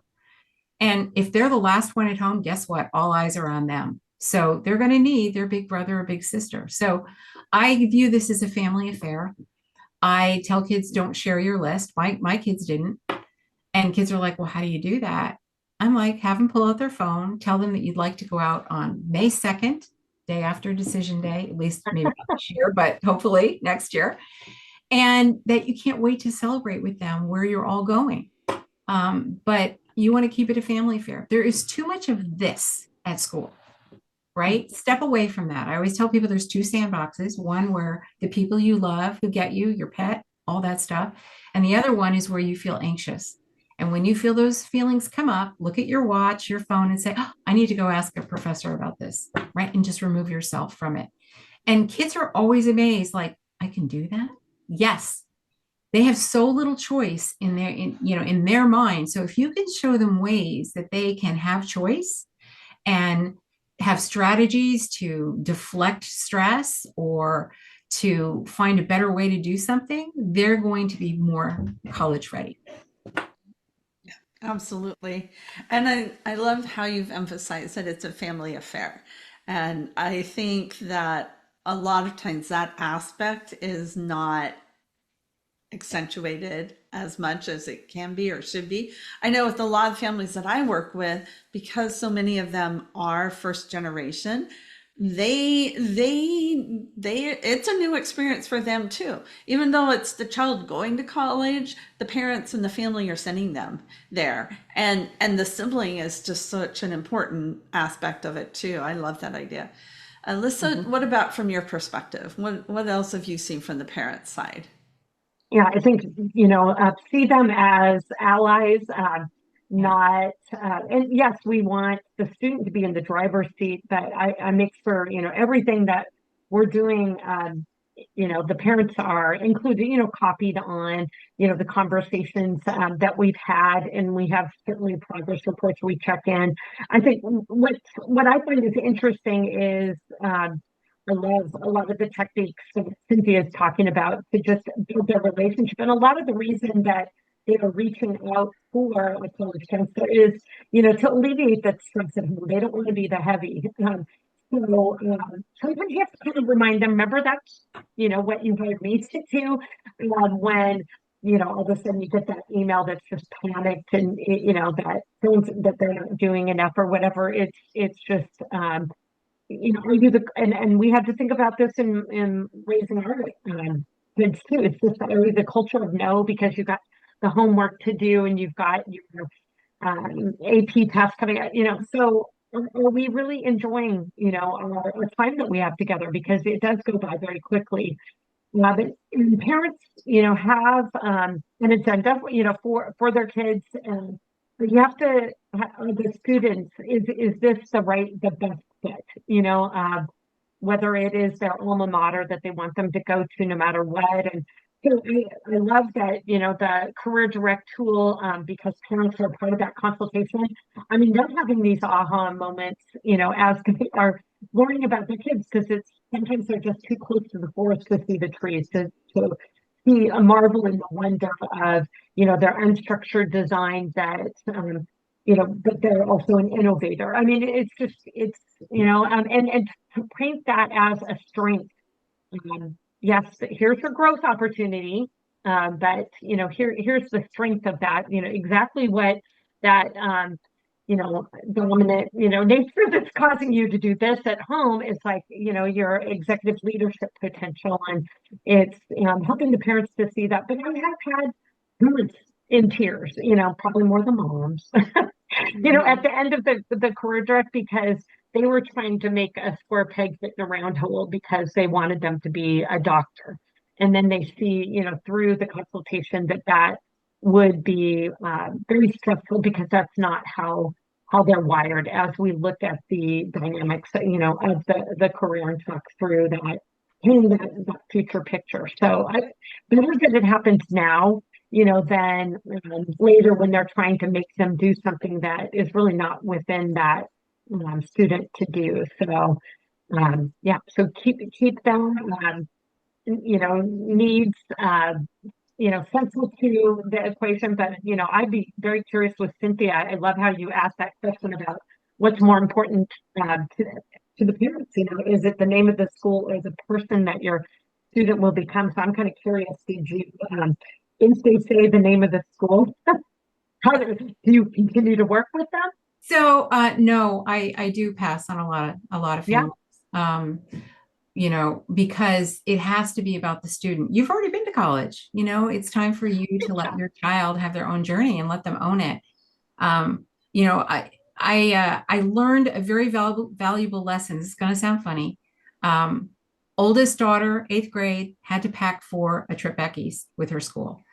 And if they're the last one at home, guess what? All eyes are on them. So they're going to need their big brother or big sister. So I view this as a family affair. I tell kids, don't share your list. My kids didn't. And kids are like, well, how do you do that? I'm like, have them pull out their phone, tell them that you'd like to go out on May 2nd, day after decision day, at least maybe not this year, but hopefully next year. And that you can't wait to celebrate with them where you're all going. But you want to keep it a family affair. There is too much of this at school, right? Step away from that. I always tell people there's two sandboxes, one where the people you love who get you, your pet, all that stuff. And the other one is where you feel anxious. And when you feel those feelings come up, look at your watch, your phone, and say, oh, I need to go ask a professor about this, right? And just remove yourself from it. And kids are always amazed, like, I can do that? Yes. They have so little choice in their mind. So if you can show them ways that they can have choice and have strategies to deflect stress or to find a better way to do something, they're going to be more college ready. Absolutely. And I love how you've emphasized that it's a family affair. And I think that a lot of times that aspect is not accentuated as much as it can be or should be. I know with a lot of families that I work with, because so many of them are first generation, it's a new experience for them too. Even though it's the child going to college, the parents and the family are sending them there. And the sibling is just such an important aspect of it too. I love that idea. Elisa, what about from your perspective? What else have you seen from the parent side? Yeah, I think, see them as allies, not, and yes, we want the student to be in the driver's seat, but I make sure, everything that we're doing, the parents are included, copied on, the conversations that we've had, and we have certainly progress reports we check in. I think what I find is interesting is, I love a lot of the techniques that Cynthia is talking about to just build their relationship. And a lot of the reason that they are reaching out for a college counselor is, to alleviate that stress at home. They don't want to be the heavy. Sometimes you have to kind of remind them, remember that's, what you hired me to do when all of a sudden you get that email that's just panicked and, that things that they're not doing enough or whatever. It's just, are you and we have to think about this in raising our kids too. It's just the culture of no, because you've got the homework to do and you've got your AP test coming out, so are we really enjoying, our time that we have together? Because it does go by very quickly. But parents, have an agenda, for their kids, and you have to the students. Is this the best fit? Whether it is their alma mater that they want them to go to no matter what. And so I love that, the Career Direct tool, because parents are part of that consultation. I mean, they're having these aha moments, as they are learning about their kids, because it's sometimes they're just too close to the forest to see the trees, to see a marvel in the wonder of, their unstructured design that, but they're also an innovator. I mean, and to paint that as a strength. Yes, here's your growth opportunity, but here's the strength of that. Exactly what that dominant nature that's causing you to do this at home is like your executive leadership potential, and it's helping the parents to see that. But I have had parents in tears, probably more than moms, at the end of the Career Direct, because they were trying to make a square peg fit in a round hole because they wanted them to be a doctor. And then they see, through the consultation that would be very stressful, because that's not how they're wired, as we look at the dynamics, of the career and talk through that, painting that future picture. So better that it happens now, than later when they're trying to make them do something that is really not within that student to do. So so keep them needs central to the equation. But I'd be very curious with Cynthia. I love how you asked that question about what's more important to the parents. Is it the name of the school or the person that your student will become? So I'm kind of curious, did you if they say the name of the school, how do you continue to work with them? So no, I do pass on a lot of families. Because it has to be about the student. You've already been to college. It's time for you to let your child have their own journey and let them own it. I learned a very valuable lesson. This is going to sound funny. Oldest daughter, 8th grade, had to pack for a trip back east with her school.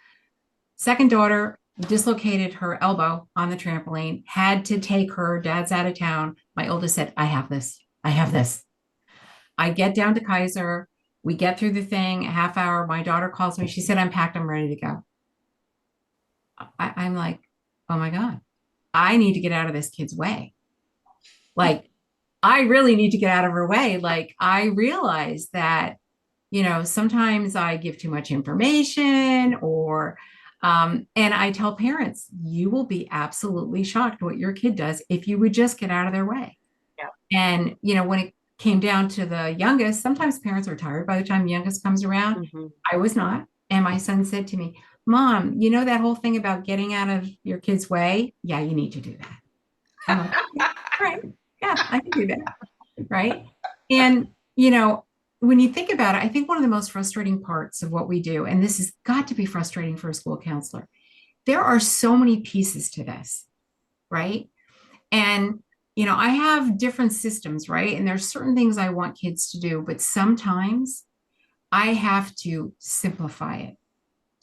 Second daughter dislocated her elbow on the trampoline, had to take her, dad's out of town. My oldest said, I have this. I get down to Kaiser. We get through the thing, a half hour. My daughter calls me. She said, I'm packed. I'm ready to go. I'm like, oh my God, I need to get out of this kid's way. Like, I really need to get out of her way. Like, I realize that, sometimes I give too much information, or, and I tell parents, you will be absolutely shocked what your kid does if you would just get out of their way. Yeah. And, when it came down to the youngest, sometimes parents are tired by the time the youngest comes around. Mm-hmm. I was not. And my son said to me, Mom, that whole thing about getting out of your kid's way? Yeah, you need to do that. I'm like, yeah, right. Yeah, I can do that. Right. And, when you think about it, I think one of the most frustrating parts of what we do, and this has got to be frustrating for a school counselor, there are so many pieces to this. Right. And I have different systems, right? And there's certain things I want kids to do, but sometimes I have to simplify it.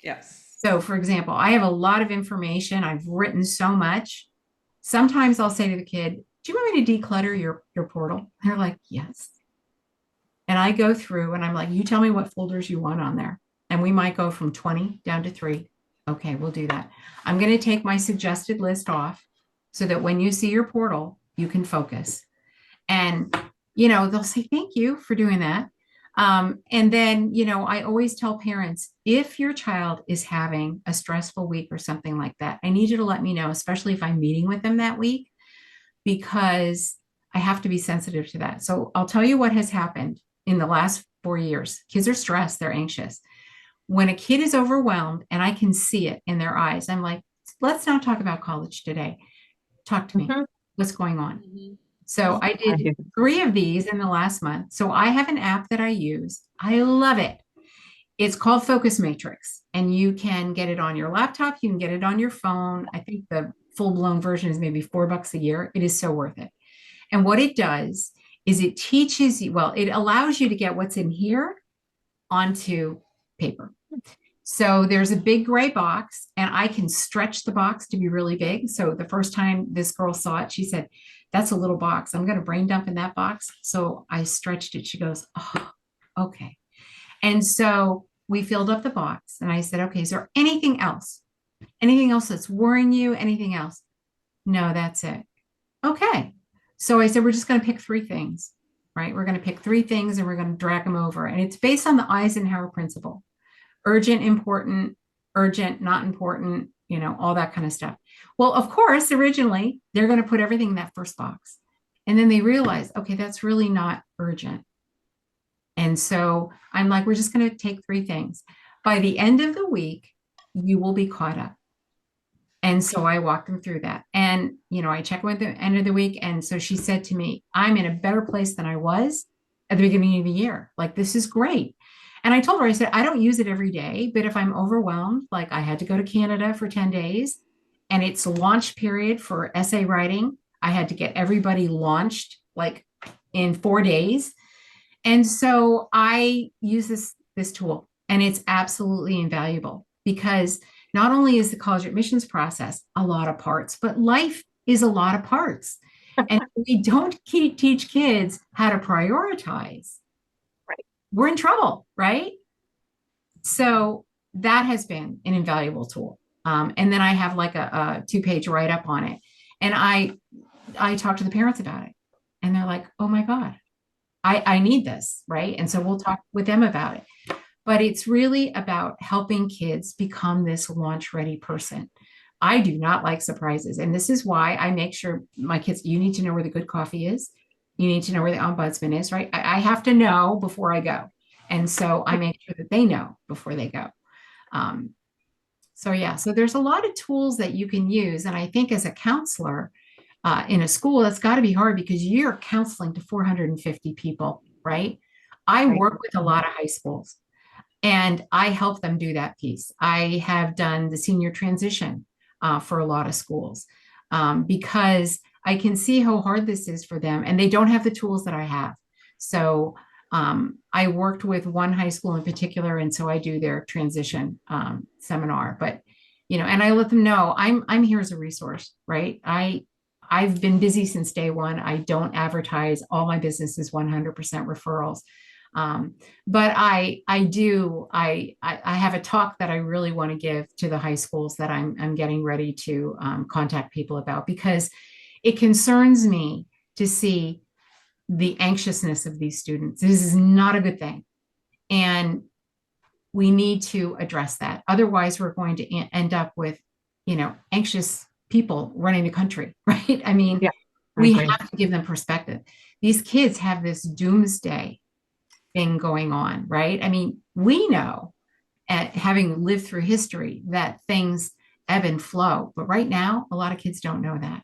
Yes. So, for example, I have a lot of information. I've written so much. Sometimes I'll say to the kid, do you want me to declutter your portal? And they're like, yes. And I go through and I'm like, you tell me what folders you want on there. And we might go from 20 down to 3. Okay, we'll do that. I'm going to take my suggested list off so that when you see your portal, you can focus. And, they'll say, thank you for doing that. And then, I always tell parents, if your child is having a stressful week or something like that, I need you to let me know, especially if I'm meeting with them that week, because I have to be sensitive to that. So I'll tell you what has happened in the last 4 years. Kids are stressed. They're anxious. when a kid is overwhelmed and I can see it in their eyes, I'm like, let's not talk about college today. Talk to me. Mhm. What's going on? Mhm. So I I did do. 3 of these in the last month. So I have an app that I use. I love it. It's called Focus Matrix, and you can get it on your laptop. You can get it on your phone. I think the full blown version is maybe $4 a year. It is so worth it. And what it does is it teaches you, well, it allows you to get what's in here onto paper. So there's a big gray box, and I can stretch the box to be really big. So the first time this girl saw it, she said, "That's a little box. I'm going to brain dump in that box." So I stretched it. She goes, "Oh, okay." And so we filled up the box, and I said, "Okay, is there anything else? Anything else that's worrying you? Anything else?" "No, that's it." "Okay." So I said, "We're just going to pick 3 things, right? We're going to pick 3 things and we're going to drag them over." And it's based on the Eisenhower principle: urgent, important, urgent, not important, all that kind of stuff. Well, of course, originally they're going to put everything in that first box. And then they realize, okay, that's really not urgent. And so I'm like, we're just going to take 3 things. By the end of the week, you will be caught up. And so I walked them through that. And, I checked with the end of the week. And so she said to me, "I'm in a better place than I was at the beginning of the year. Like, this is great." And I told her, I said, "I don't use it every day, but if I'm overwhelmed, like I had to go to Canada for 10 days and it's launch period for essay writing. I had to get everybody launched like in 4 days. And so I use this tool, and it's absolutely invaluable because not only is the college admissions process a lot of parts, but life is a lot of parts. And if we don't teach kids how to prioritize, Right. we're in trouble, right? So that has been an invaluable tool. And then I have like a 2-page write up on it. And I talk to the parents about it, and they're like, "Oh my God, I need this." Right. And so we'll talk with them about it. But it's really about helping kids become this launch ready person. I do not like surprises. And this is why I make sure my kids, you need to know where the good coffee is. You need to know where the ombudsman is, right? I have to know before I go. And so I make sure that they know before they go. Um, so there's a lot of tools that you can use. And I think as a counselor in a school, that's got to be hard because you're counseling to 450 people, right? I Right. work with a lot of high schools, and I help them do that piece. I have done the senior transition for a lot of schools because I can see how hard this is for them, and they don't have the tools that I have. So I worked with one high school in particular, and so I do their transition seminar. But and I let them know I'm here as a resource, right? I've been busy since day one. I don't advertise. All my business is 100% referrals. But I have a talk that I really want to give to the high schools that I'm getting ready to contact people about, because it concerns me to see the anxiousness of these students. This is not a good thing. And we need to address that. Otherwise, we're going to end up with, anxious people running the country, right? I mean, Yeah, I we agree. have to give them perspective. These kids have this doomsday thing going on, right? I mean, we know, having lived through history, that things ebb and flow, but right now, a lot of kids don't know that,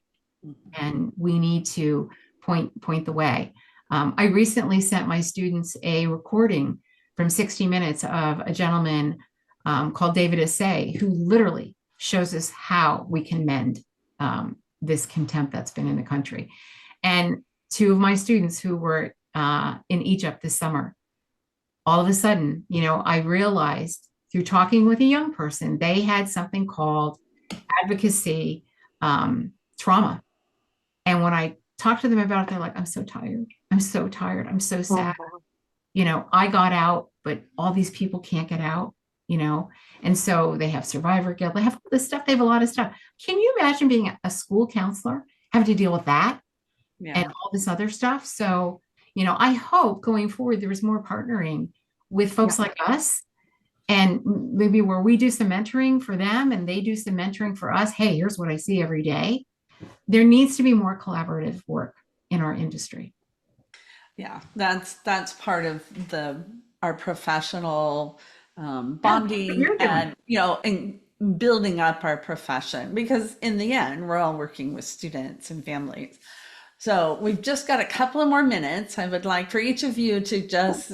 and we need to point the way. I recently sent my students a recording from 60 Minutes of a gentleman called David Assay, who literally shows us how we can mend this contempt that's been in the country. And 2 of my students who were in Egypt this summer, all of a sudden, I realized through talking with a young person, they had something called advocacy trauma. And when I talked to them about it, they're like, "I'm so tired. I'm so tired. I'm so sad. I got out, but all these people can't get out, and so they have survivor guilt. They have all this stuff. They have a lot of stuff. Can you imagine being a school counselor, having to deal with that and all this other stuff?" So, I hope going forward, there is more partnering with folks like us, and maybe where we do some mentoring for them and they do some mentoring for us. Hey, here's what I see every day. There needs to be more collaborative work in our industry. Yeah, that's part of our professional bonding you're doing. and, and building up our profession, because in the end, we're all working with students and families. So we've just got a couple of more minutes. I would like for each of you to just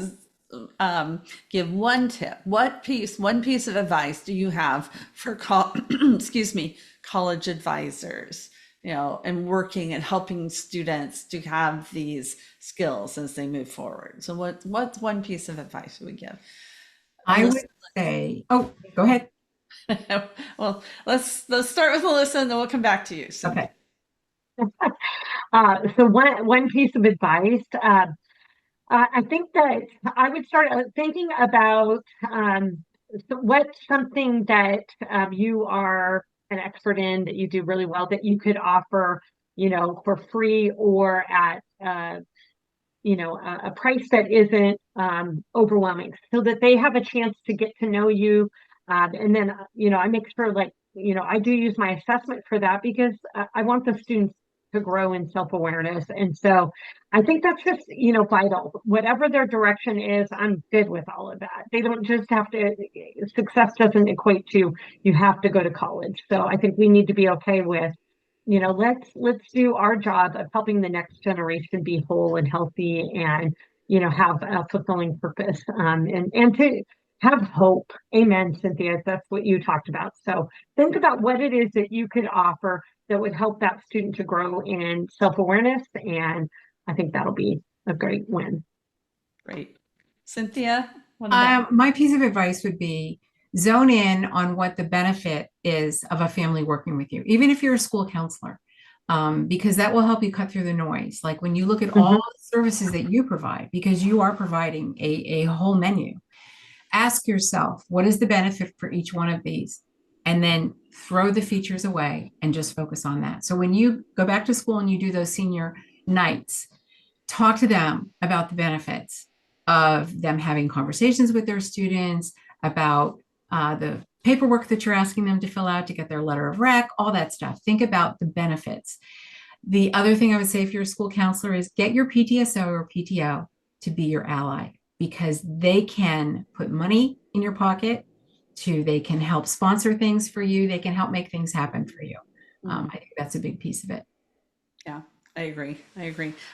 give one tip. One piece of advice do you have for excuse me, college advisors, and working and helping students to have these skills as they move forward? So what's one piece of advice we give? I would say, oh, go ahead. Well, let's start with Elisa, and then we'll come back to you. So. Okay. So one piece of advice, I think that I would start thinking about what's something that you are an expert in, that you do really well, that you could offer, for free or at a price that isn't overwhelming, so that they have a chance to get to know you. And then, I make sure, I do use my assessment for that, because I want the students to grow in self-awareness. And so I think that's just, vital. Whatever their direction is, I'm good with all of that. They don't just have to, success doesn't equate to you have to go to college. So I think we need to be okay with, let's do our job of helping the next generation be whole and healthy, and have a fulfilling purpose, and to have hope. Amen, Cynthia. That's what you talked about. So think about what it is that you could offer that would help that student to grow in self-awareness, and I think that'll be a great win. Great. Cynthia, what about? My piece of advice would be zone in on what the benefit is of a family working with you, even if you're a school counselor, because that will help you cut through the noise. Like when you look at all the services that you provide, because you are providing a whole menu, ask yourself, what is the benefit for each one of these? And then throw the features away and just focus on that. So when you go back to school and you do those senior nights, talk to them about the benefits of them having conversations with their students, about the paperwork that you're asking them to fill out to get their letter of rec, all that stuff. Think about the benefits. The other thing I would say if you're a school counselor is get your PTSO or PTO to be your ally, because they can put money in your pocket, they can help sponsor things for you. They can help make things happen for you. I think that's a big piece of it. Yeah, I agree.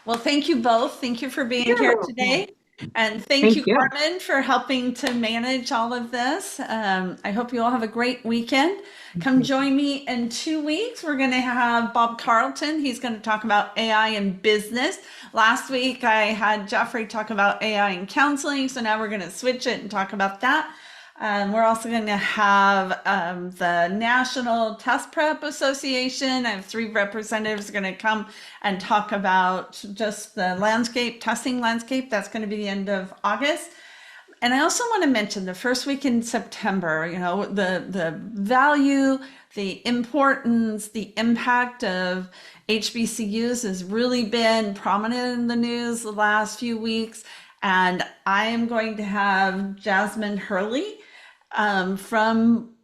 Well, thank you both. Thank you for being here today. And thank you, Carmen, for helping to manage all of this. I hope you all have a great weekend. Come join me in 2 weeks. We're going to have Bob Carlton. He's going to talk about AI in business. Last week, I had Jeffrey talk about AI in counseling. So now we're going to switch it and talk about that. We're also going to have the National Test Prep Association. I have 3 representatives going to come and talk about just the testing landscape. That's going to be the end of August. And I also want to mention the first week in September, the value, the importance, the impact of HBCUs has really been prominent in the news the last few weeks. And I am going to have Jasmine Hurley from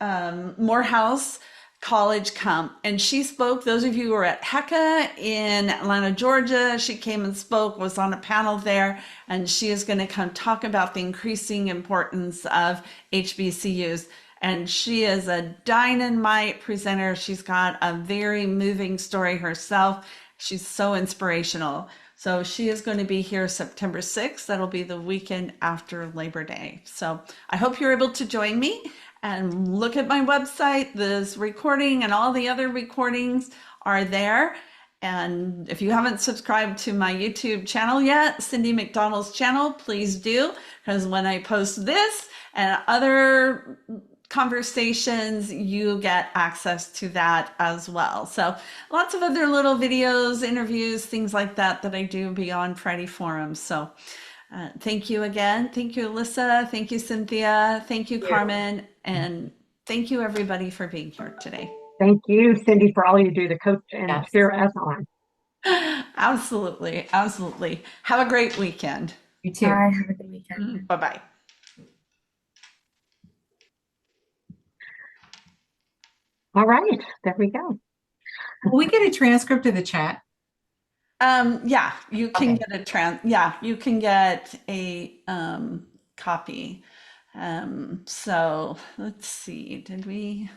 Morehouse College come, and she spoke. Those of you who were at HECA in Atlanta, Georgia, she came and spoke, was on a panel there, and she is going to come talk about the increasing importance of HBCUs. And she is a dynamite presenter. She's got a very moving story herself. She's so inspirational. So she is going to be here September 6th. That'll be the weekend after Labor Day. So I hope you're able to join me and look at my website. This recording and all the other recordings are there. And if you haven't subscribed to my YouTube channel yet, Cyndy McDonald's channel, please do, because when I post this and other conversations, you get access to that as well. So lots of other little videos, interviews, things like that I do beyond Friday Forums. So thank you again. Thank you, Elisa. Thank you, Cynthia. Thank you, Carmen. And thank you, everybody, for being here today. Thank you, Cyndy, for all you do to coach and cheer us on. Absolutely. Absolutely. Have a great weekend. You too. Bye. Have a good weekend. Bye-bye. All right, there we go. Will we get a transcript of the chat? Yeah, you can get you can get a copy. So let's see, did we,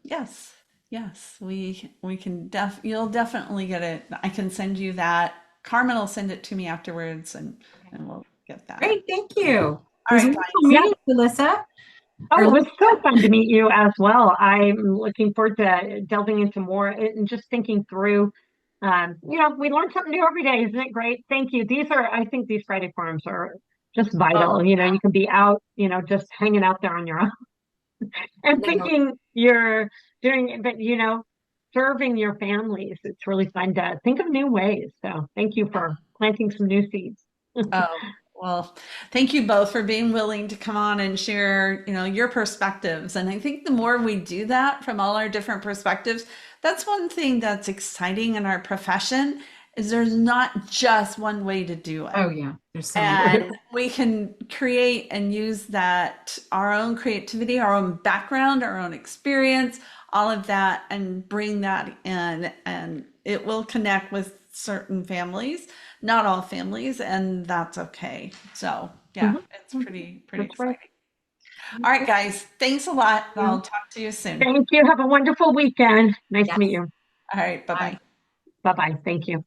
yes, yes, we can you'll definitely get it. I can send you that. Carmen will send it to me afterwards and we'll get that. Great, thank you. It All was right, wonderful guys. meeting you, Alyssa. Oh, Or it was so fun to meet you as well. I'm looking forward to delving into more and just thinking through. We learn something new every day. Isn't it great? Thank you. I think these Friday forums are just Oh, vital. You can be out, just hanging out there on your own and no, thinking you're doing, but, serving your families. It's really fun to think of new ways. So thank you for planting some new seeds. oh, well, thank you both for being willing to come on and share, your perspectives. And I think the more we do that from all our different perspectives, that's one thing that's exciting in our profession is there's not just one way to do it. oh yeah, there's so many. And we can create and use that, our own creativity, our own background, our own experience, all of that, and bring that in. And it will connect with certain families, not all families, and that's okay. So, yeah, Mhm. it's pretty That's right. exciting. All right, guys, thanks a lot. I'll talk to you soon. Thank you. Have a wonderful weekend. Nice to Yes. meet you. All right, bye Bye. bye. Bye bye. Thank you.